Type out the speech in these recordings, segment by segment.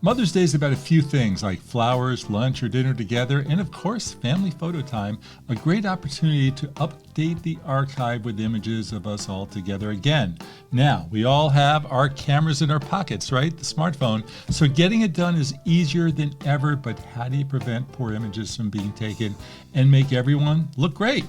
Mother's Day is about a few things like flowers, lunch or dinner together, and of course, family photo time, a great opportunity to update the archive with images of us all together again. Now, we all have our cameras in our pockets, right? The smartphone. So getting it done is easier than ever, but how do you prevent poor images from being taken and make everyone look great?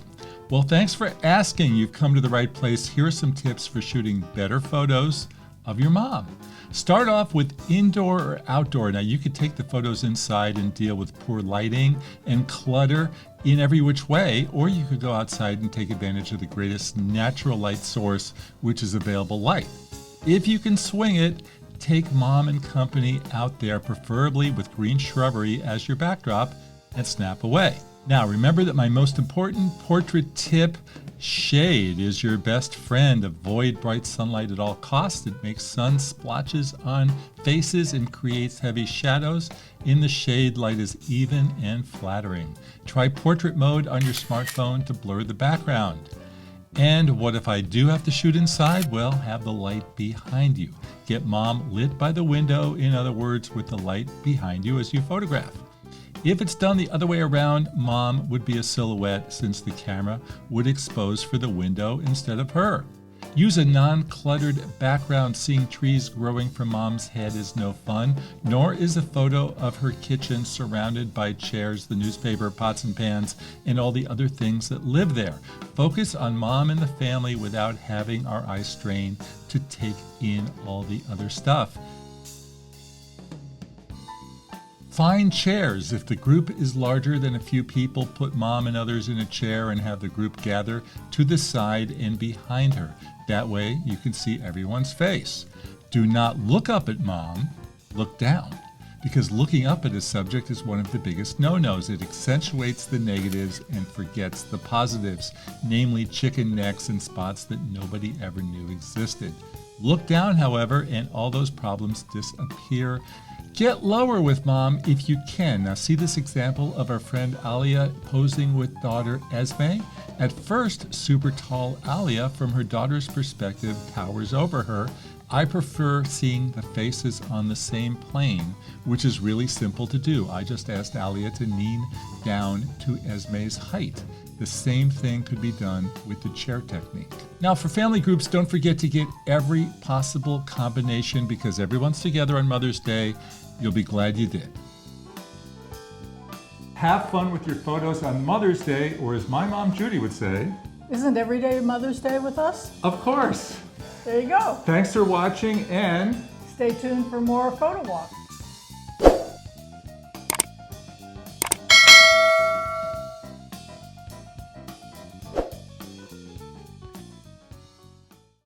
Well, thanks for asking. You've come to the right place. Here are some tips for shooting better photos of your mom. Start off with indoor or outdoor. Now you could take the photos inside and deal with poor lighting and clutter in every which way, or you could go outside and take advantage of the greatest natural light source, which is available light. If you can swing it, take mom and company out there, preferably with green shrubbery as your backdrop, and snap away. Now remember that my most important portrait tip, shade is your best friend. Avoid bright sunlight at all costs. It makes sun splotches on faces and creates heavy shadows. In the shade, light is even and flattering. Try portrait mode on your smartphone to blur the background. And what if I do have to shoot inside? Well, have the light behind you. Get mom lit by the window, in other words, with the light behind you as you photograph. If it's done the other way around, mom would be a silhouette since the camera would expose for the window instead of her. Use a non-cluttered background. Seeing trees growing from mom's head is no fun, nor is a photo of her kitchen surrounded by chairs, the newspaper, pots and pans, and all the other things that live there. Focus on mom and the family without having our eyes strained to take in all the other stuff. Find chairs. If the group is larger than a few people, put mom and others in a chair and have the group gather to the side and behind her. That way you can see everyone's face. Do not look up at mom, look down, because looking up at a subject is one of the biggest no-nos. It accentuates the negatives and forgets the positives, namely chicken necks and spots that nobody ever knew existed. Look down, however, and all those problems disappear. Get lower with mom if you can. Now see this example of our friend Alia posing with daughter Esme? At first, super tall Alia, from her daughter's perspective, towers over her. I prefer seeing the faces on the same plane, which is really simple to do. I just asked Alia to lean down to Esme's height. The same thing could be done with the chair technique. Now for family groups, don't forget to get every possible combination because everyone's together on Mother's Day. You'll be glad you did. Have fun with your photos on Mother's Day, or as my mom Judy would say, isn't every day Mother's Day with us? Of course. There you go. Thanks for watching and stay tuned for more Photo Walk.